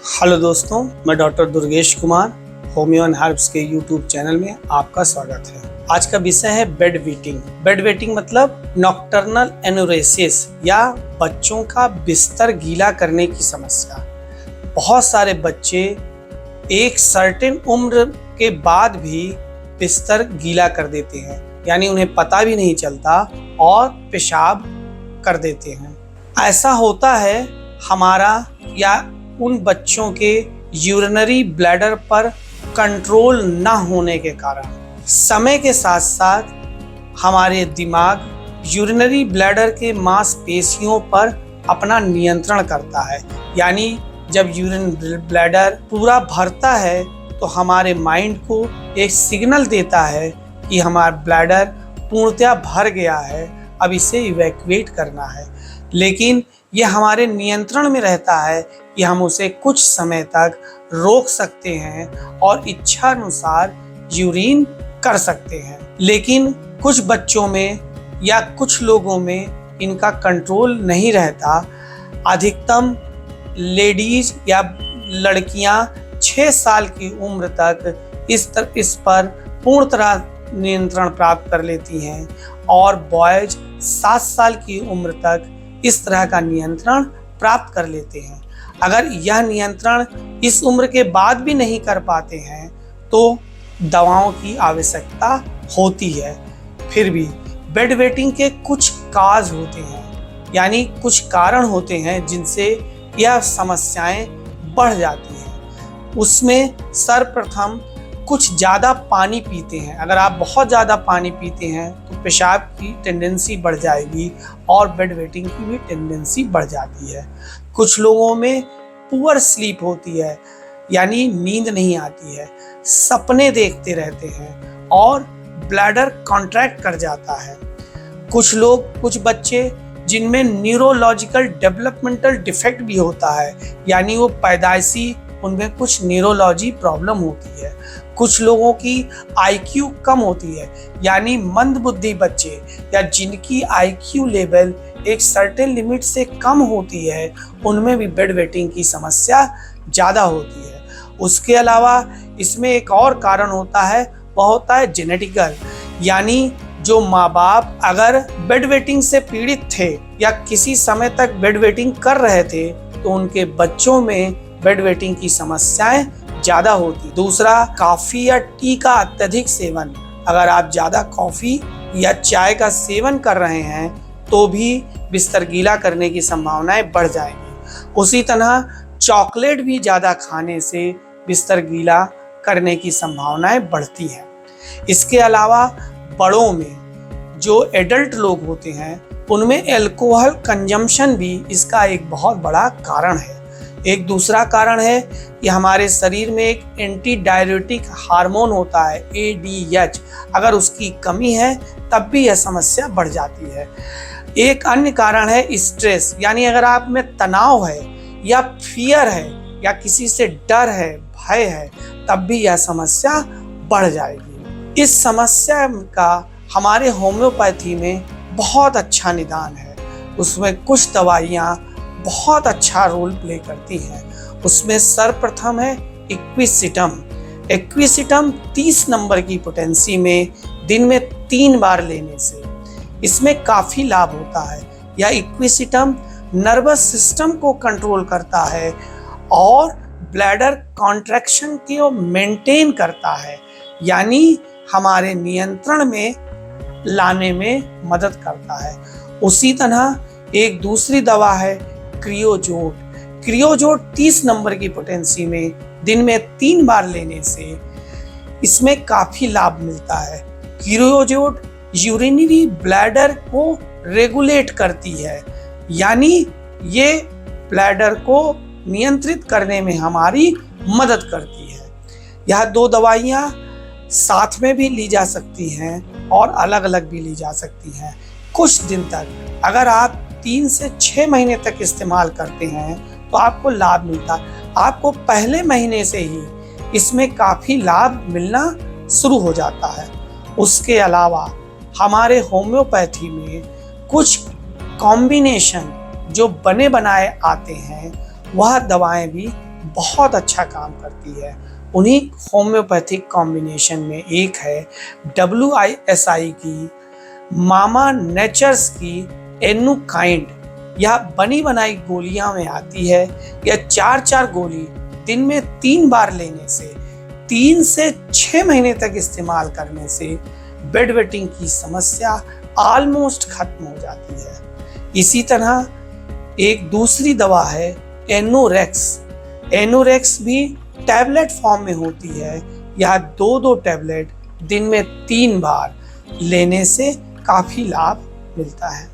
Hello दोस्तों, मैं doctor Durgesh Kumar homeo and herbs के यूट्यूब चैनल में आपका स्वागत है। आज का विषय है बेड वेटिंग। बेड वेटिंग मतलब नॉकटर्नल एनुरेसिस या बच्चों का बिस्तर गीला करने की समस्या। बहुत सारे बच्चे एक सर्टेन उम्र के बाद भी बिस्तर गीला कर देते हैं, यानी उन्हें पता भी नहीं चलता और पेशाब कर देते हैं। ऐसा होता है हमारा या उन बच्चों के यूरिनरी ब्लैडर पर कंट्रोल न होने के कारण। समय के साथ साथ हमारे दिमाग यूरिनरी ब्लैडर के मांसपेशियों पर अपना नियंत्रण करता है, यानी जब यूरिन ब्लैडर पूरा भरता है तो हमारे माइंड को एक सिग्नल देता है कि हमारा ब्लैडर पूर्णतया भर गया है, अब इसे इवैक्यूएट करना है। लेकिन यह हमारे नियंत्रण में रहता है कि हम उसे कुछ समय तक रोक सकते हैं और इच्छा अनुसार यूरिन कर सकते हैं। लेकिन कुछ बच्चों में या कुछ लोगों में इनका कंट्रोल नहीं रहता। अधिकतम लेडीज या लड़कियां 6 साल की उम्र तक इस पर पूर्ण तरह नियंत्रण प्राप्त कर लेती हैं और बॉयज 7 साल की उम्र तक इस तरह का नियंत्रण प्राप्त कर लेते हैं। अगर यह नियंत्रण इस उम्र के बाद भी नहीं कर पाते हैं तो दवाओं की आवश्यकता होती है। फिर भी बेड वेटिंग के कुछ काज होते हैं, यानी कुछ कारण होते हैं जिनसे यह समस्याएं बढ़ जाती हैं। उसमें सर्वप्रथम कुछ ज़्यादा पानी पीते हैं। अगर आप बहुत ज़्यादा पानी पीते हैं तो पेशाब की टेंडेंसी बढ़ जाएगी और बेड वेटिंग की भी टेंडेंसी बढ़ जाती है। कुछ लोगों में पुअर स्लीप होती है, यानी नींद नहीं आती है, सपने देखते रहते हैं और ब्लैडर कॉन्ट्रैक्ट कर जाता है। कुछ बच्चे जिनमें न्यूरोलॉजिकल डेवलपमेंटल डिफेक्ट भी होता है, यानी वो पैदाइशी उनमें कुछ न्यूरोलॉजी प्रॉब्लम होती है। कुछ लोगों की IQ कम होती है, यानी मंदबुद्धि बच्चे या जिनकी IQ लेवल एक सर्टेन लिमिट से कम होती है, उनमें भी बेड वेटिंग की समस्या ज़्यादा होती है। उसके अलावा इसमें एक और कारण होता है, वह होता है जेनेटिकल, यानी जो माँ बाप अगर बेड वेटिंग से पीड़ित थे या किसी समय तक बेड वेटिंग कर रहे थे तो उनके बच्चों में बेड वेटिंग की समस्याएं ज़्यादा होती। दूसरा, कॉफ़ी या टी का अत्यधिक सेवन। अगर आप ज़्यादा कॉफ़ी या चाय का सेवन कर रहे हैं तो भी बिस्तर गीला करने की संभावनाएं बढ़ जाएंगी। उसी तरह चॉकलेट भी ज़्यादा खाने से बिस्तर गीला करने की संभावनाएं बढ़ती हैं। इसके अलावा बड़ों में जो एडल्ट लोग होते हैं उनमें अल्कोहल कंजम्पशन भी इसका एक बहुत बड़ा कारण है। एक दूसरा कारण है कि हमारे शरीर में एक एंटी डायरेटिक हार्मोन होता है ADH, अगर उसकी कमी है तब भी यह समस्या बढ़ जाती है। एक अन्य कारण है स्ट्रेस, यानी अगर आप में तनाव है या फियर है या किसी से डर है, भय है, तब भी यह समस्या बढ़ जाएगी। इस समस्या का हमारे होम्योपैथी में बहुत अच्छा निदान है। उसमें कुछ दवाइयाँ बहुत अच्छा रोल प्ले करती हैं। उसमें सर्वप्रथम है इक्विसिटम। इक्विसिटम 30 नंबर की पोटेंसी में दिन में 3 बार लेने से इसमें काफ़ी लाभ होता है। यह इक्विसिटम नर्वस सिस्टम को कंट्रोल करता है और ब्लैडर कॉन्ट्रैक्शन को मेंटेन करता है, यानी हमारे नियंत्रण में लाने में मदद करता है। उसी तरह एक दूसरी दवा है क्रियोजोट। क्रियोजोट 30 नंबर की पोटेंसी में दिन में 3 बार लेने से इसमें काफ़ी लाभ मिलता है। क्रियोजोट यूरिनरी ब्लैडर को रेगुलेट करती है, यानी ये ब्लैडर को नियंत्रित करने में हमारी मदद करती है। यह 2 दवाइयाँ साथ में भी ली जा सकती हैं और अलग अलग भी ली जा सकती हैं। कुछ दिन तक अगर आप 3 से 6 महीने तक इस्तेमाल करते हैं तो आपको लाभ मिलता है। आपको पहले महीने से ही इसमें काफ़ी लाभ मिलना शुरू हो जाता है। उसके अलावा हमारे होम्योपैथी में कुछ कॉम्बिनेशन जो बने बनाए आते हैं वह दवाएं भी बहुत अच्छा काम करती है। उन्हीं होम्योपैथिक कॉम्बिनेशन में एक है WISI की मामा नेचर्स की एनुकाइंड। यह बनी बनाई गोलियां में आती है। यह 4-4 गोली दिन में 3 बार लेने से 3 से 6 महीने तक इस्तेमाल करने से बेड वेटिंग की समस्या ऑलमोस्ट खत्म हो जाती है। इसी तरह एक दूसरी दवा है एनोरेक्स। एनोरेक्स भी टैबलेट फॉर्म में होती है। यह 2-2 टैबलेट दिन में 3 बार लेने से काफ़ी लाभ मिलता है।